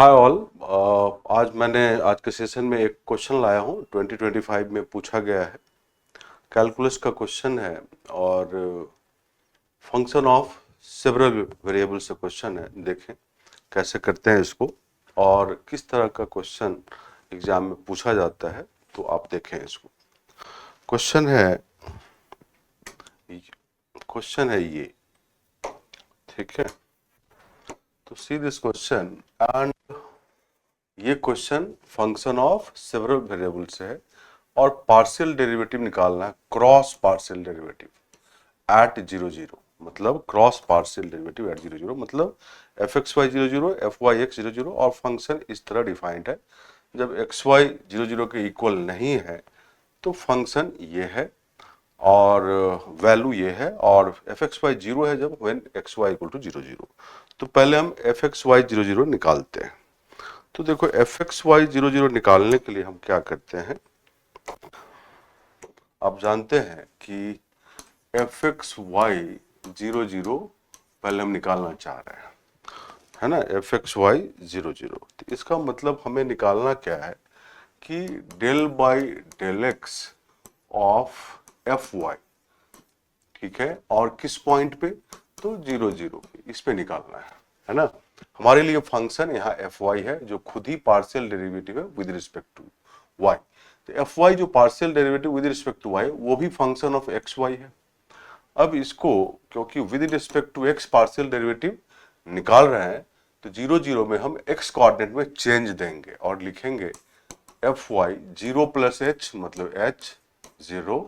Hi all. आज के session में एक क्वेश्चन लाया हूँ 2025 में पूछा गया है। कैलकुलस का क्वेश्चन है और फंक्शन ऑफ सेवरल वेरिएबल से क्वेश्चन है। देखें कैसे करते हैं इसको और किस तरह का क्वेश्चन एग्जाम में पूछा जाता है, तो आप देखें इसको। क्वेश्चन है ये, ठीक है। तो सी दिस क्वेश्चन एंड ये question function of several variable से है और पार्शियल डेरिवेटिव निकालना है, क्रॉस पार्शियल डेरिवेटिव एट 0 0। मतलब क्रॉस पार्शियल डेरिवेटिव एट 0 0 मतलब f x y 0 0 f y x 0 0 और फंक्शन इस तरह डिफाइंड है। जब एक्स वाई 0 0 के इक्वल नहीं है तो फंक्शन ये है और वैल्यू ये है, और एफ एक्स वाई 0 है जब when x y equal to 0 0। तो पहले हम एफ एक्स वाई 0 0 निकालते हैं। तो देखो एफ एक्स वाई 0 0 निकालने के लिए हम क्या करते हैं, आप जानते हैं कि एफ एक्स वाई 0 0 पहले हम निकालना चाह रहे हैं, है ना। एफ एक्स वाई 0 0, तो इसका मतलब हमें निकालना क्या है कि del by del x of f y, ठीक है। और किस पॉइंट पे, तो 0 0 पे, इस पे निकालना है ना। हमारे लिए फंक्शन यहाँ एफ वाई है जो खुद ही पार्शियल डेरिवेटिव है विद रिस्पेक्ट टू वाई। तो एफ वाई जो partial derivative with respect to y वो भी फंक्शन ऑफ एक्स वाई है। अब इसको क्योंकि with respect to x partial derivative निकाल रहे हैं तो 0 0 में हम एक्स कोऑर्डिनेट में चेंज देंगे और लिखेंगे एफ वाई 0 प्लस एच मतलब h 0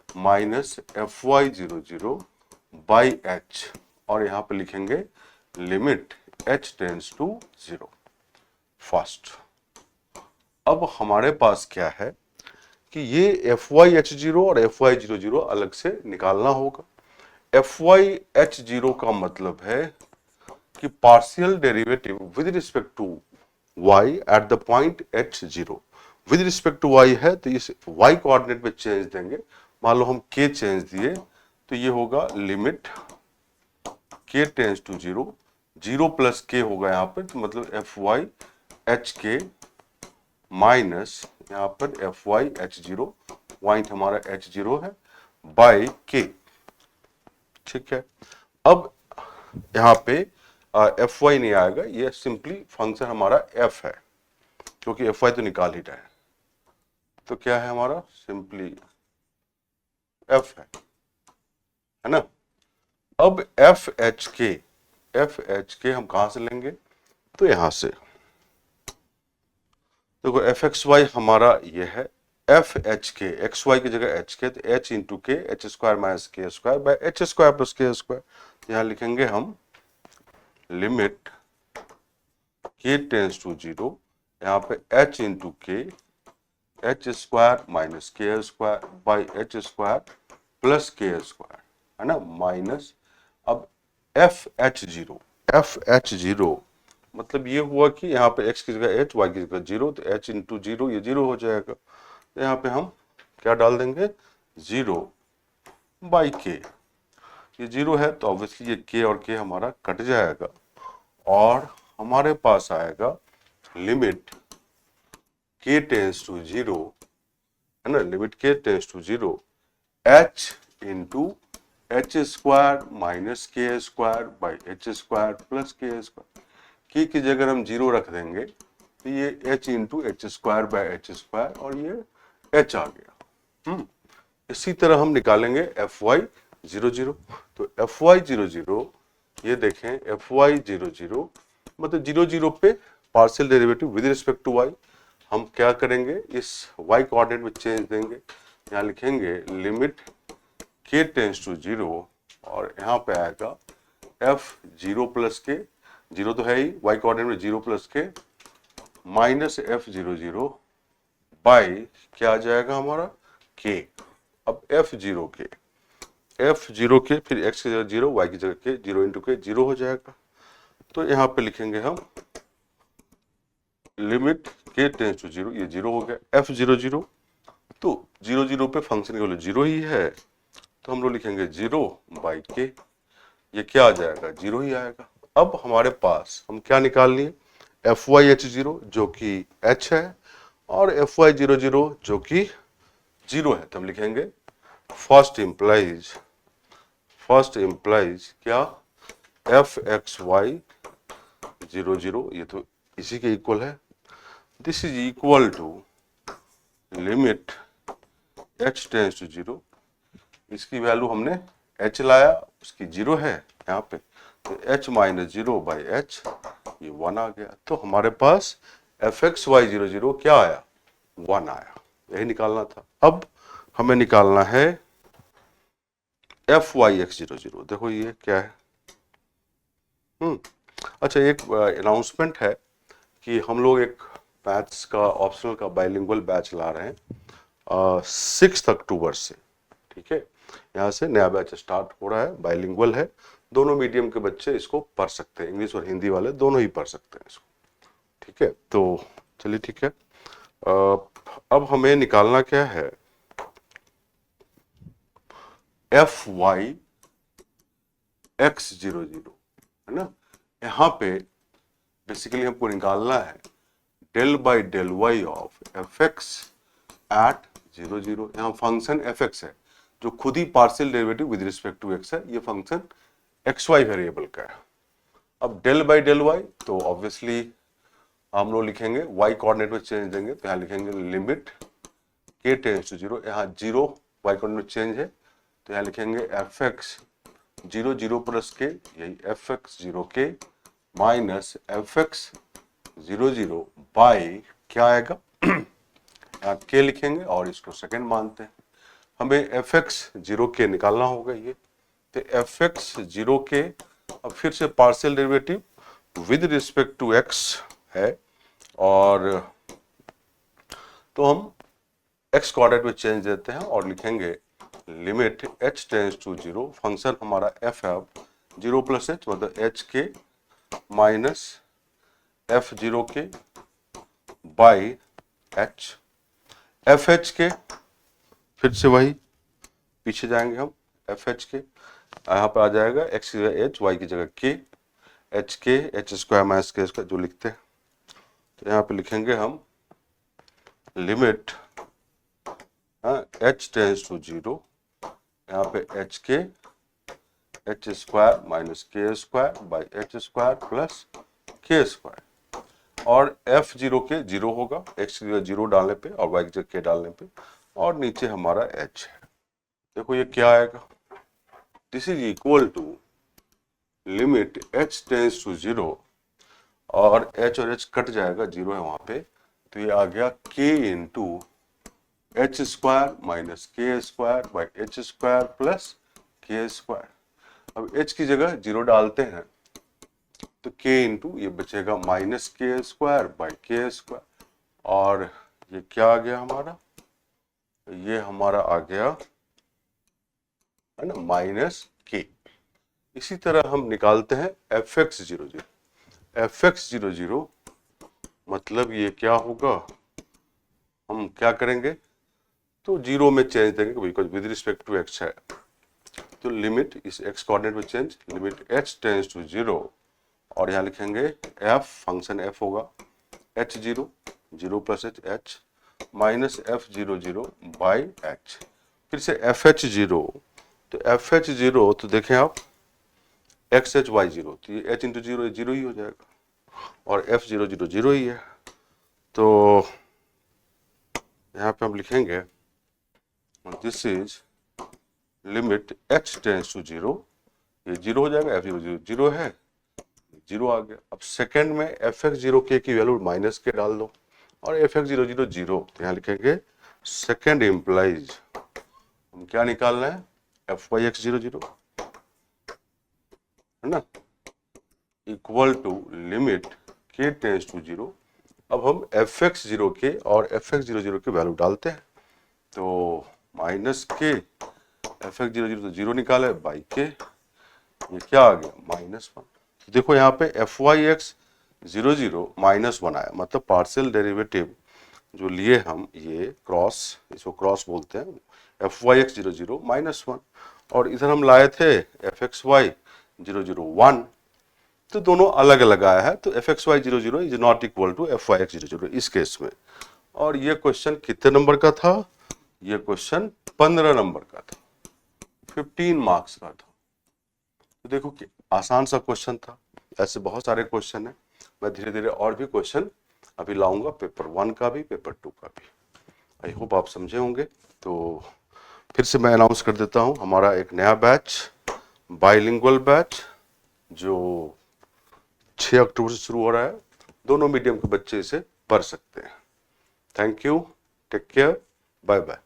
minus f y 0 0 by h, और यहाँ पे लिखेंगे limit h tends to 0 first. अब हमारे पास क्या है कि ये एफ वाई एच 0 और एफ वाई 0 0 अलग से निकालना होगा। एफ वाई एच 0 का मतलब है कि partial derivative with respect to y at the point h 0। With respect to y है तो इस y कोऑर्डिनेट में चेंज देंगे। मान लो हम k चेंज दिए तो ये होगा limit k tends to 0, 0 plus k होगा यहाँ पर, तो मतलब एफ वाई एच के माइनस यहाँ पर एफ वाई एच 0, पॉइंट हमारा h 0 है, बाई k, ठीक है। अब यहाँ पे एफ वाई नहीं आएगा, ये सिंपली फंक्शन हमारा एफ है क्योंकि एफ वाई तो निकाल ही रहे हैं। तो क्या है हमारा, सिंपली एफ है ना। अब एफ एच के हम कहां से लेंगे, तो यहां से देखो एफ एक्स वाई हमारा ये है, एफ एच के एक्स वाई की जगह एच के, तो एच इंटू के H square minus k square by H square plus k square. यहां लिखेंगे हम लिमिट k टेंस टू 0, यहाँ पे h इंटू के H square minus k square by h square plus k square, है ना, माइनस। अब एफ एच जीरो मतलब ये हुआ कि यहाँ पे x की जगह h, y की जगह 0, तो h इंटू 0 ये 0 हो जाएगा। तो यहाँ पे हम क्या डाल देंगे, 0 बाई के, ये 0 है तो ऑब्वियसली ये k और k हमारा कट जाएगा और हमारे पास आएगा लिमिट k टेंस टू 0, है ना, limit k tends to 0 h into h square minus k square by h square plus k square. k की जगह हम 0 रख देंगे तो ये h into h square by h square और ये h आ गया। इसी तरह हम निकालेंगे एफ वाई 0 0। तो एफ वाई 0 0 ये देखें, एफ वाई 0 0 मतलब 0 0 पे partial derivative with respect to y। हम क्या करेंगे, इस y कोऑर्डिनेट में चेंज देंगे, यहाँ लिखेंगे लिमिट k टेंस टू 0 और यहाँ पे आएगा f 0 प्लस के, 0 तो है ही, y कोऑर्डिनेट में 0 प्लस के माइनस f 0 0 बाई क्या आ जाएगा हमारा k। अब f0 के फिर x की जगह 0, y की जगह के, 0 इंटू के 0 हो जाएगा। तो यहाँ पे लिखेंगे हम लिमिट k टेंस टू 0, ये 0 हो गया f0 0, तो 0 0 पे फंक्शन की वैल्यू 0 ही है तो हम लोग लिखेंगे 0 बाई के, ये क्या आ जाएगा, 0 ही आएगा। अब हमारे पास हम क्या निकाल लिए, एफ वाई एच जीरो जो कि h है और एफ वाई जीरो जीरो जो कि 0 है, तो हम लिखेंगे फर्स्ट इम्प्लाइज क्या, f x y zero zero, ये तो इसी के इक्वल है, this is equal to limit h tends to 0, इसकी वैल्यू हमने h लाया, उसकी 0 है यहाँ पे, तो h माइनस 0 बाई h, ये 1 आ गया। तो हमारे पास f x y zero zero क्या आया, 1 आया, यही निकालना था। अब हमें निकालना है f y x zero zero, देखो ये क्या है। अच्छा, एक अनाउंसमेंट है कि हम लोग एक मैथ्स का ऑप्शनल का बाइलिंगुअल बैच ला रहे हैं 6 अक्टूबर से, ठीक है, यहाँ से नया बैच स्टार्ट हो रहा है, बाइलिंगुअल है, दोनों मीडियम के बच्चे इसको पढ़ सकते हैं, इंग्लिश और हिंदी वाले दोनों ही पढ़ सकते हैं इसको, ठीक है। तो चलिए ठीक है, अब हमें निकालना क्या है, f y x zero zero, है ना। यहाँ पे बेसिकली हमको निकालना है del by del y of f x at zero zero. यहाँ फंक्शन एफ एक्स है जो खुद ही partial derivative with respect to x है, ये फंक्शन एक्स वाई वेरिएबल का है। अब डेल बाई डेल वाई, तो ऑब्वियसली हम लोग लिखेंगे वाई कोऑर्डिनेट में चेंज देंगे, तो यहाँ लिखेंगे limit k tends to zero, यहाँ जीरो वाई कोऑर्डिनेट में चेंज है, तो यहाँ लिखेंगे F x zero zero plus के, यही एफ एक्स जीरो के माइनस F x zero zero by क्या आएगा, यहाँ के लिखेंगे और इसको सेकेंड मानते हैं। हमें एफ एक्स जीरो के निकालना होगा ये, तो एफ एक्स जीरो के अब फिर से partial derivative with respect to x है, और तो हम एक्स कोऑर्डिनेट में चेंज देते हैं और लिखेंगे limit h tends to zero, function हमारा f है जीरो प्लस एच, मतलब h के माइनस एफ जीरो के बाई h, एफ एच के फिर से वही पीछे जाएंगे हम, एफ एच के यहाँ पर आ जाएगा x की जगह h, y की जगह k, h k h square minus k square जो लिखते हैं, तो यहाँ पे लिखेंगे हम limit h tends to zero, यहाँ पे h k h square minus k square by h square plus k square, और f जीरो के जीरो होगा x की जगह जीरो डालने पे और y की जगह के डालने पे, और नीचे हमारा h है। देखो ये क्या आएगा, this is equal to limit h tends to zero, और h और h कट जाएगा, जीरो है वहां पे, तो ये आ गया k into h square minus k square by h square plus k square. अब h की जगह जीरो डालते हैं तो k इंटू ये बचेगा माइनस के स्क्वायर बाई के स्क्वायर, और ये क्या आ गया हमारा, ये हमारा आ गया है ना माइनस के। इसी तरह हम निकालते हैं F x zero zero, F x zero zero मतलब ये क्या होगा, हम क्या करेंगे, तो जीरो में चेंज देंगे because with respect to x है, तो लिमिट इस एक्स कोऑर्डिनेट में change, limit h tends to zero, और यहाँ लिखेंगे एफ, फंक्शन एफ होगा h zero, zero plus h, h minus f zero zero by h, फिर से एफ एच जीरो, तो एफ एच जीरो तो देखें आप एक्स एच वाई जीरो, तो ये एच इंटू जीरो जीरो ही हो जाएगा, और एफ जीरो जीरो जीरो ही है, तो यहाँ पे हम लिखेंगे this is limit h tends to zero, ये जीरो हो जाएगा, एफ जीरो जीरो जीरो है, जीरो आ गया। अब सेकंड में एफ एक्स जीरो के की वैल्यू माइनस के डाल दो, और f x zero zero zero, तो यहाँ लिखेंगे सेकंड इम्प्लाइज, हम क्या निकालना है, f y x zero zero, है ना, equal to limit k tends to zero. अब हम एफ एक्स जीरो के और एफ एक्स जीरो जीरो के वैल्यू डालते हैं, तो minus k f x zero zero तो जीरो निकाले बाई के, ये क्या आ गया माइनस वन। देखो यहाँ पे f y x zero zero minus one आया, मतलब पार्शियल डेरिवेटिव जो लिए हम, ये क्रॉस, इसको क्रॉस बोलते हैं, f y x zero zero minus one, और इधर हम लाए थे f x y zero zero one, तो दोनों अलग अलग आया है, तो fxy00 is not equal to fyx00 इस केस में। और ये क्वेश्चन कितने नंबर का था? ये क्वेश्चन 15 नंबर का था, 15 मार्क्स का था। तो देखो कि आसान सा क्वेश्चन था। ऐसे बहुत सारे क्वेश्चन है, मैं धीरे धीरे और भी क्वेश्चन अभी लाऊंगा, पेपर 1 का भी, पेपर 2 का भी। आई होप आप समझे होंगे। तो फिर से मैं अनाउंस कर देता हूं, हमारा एक नया बैच, बाइलिंगुअल बैच, जो 6 अक्टूबर से शुरू हो रहा है। दोनों मीडियम के बच्चे इसे पढ़ सकते हैं। Thank you, take care, bye bye.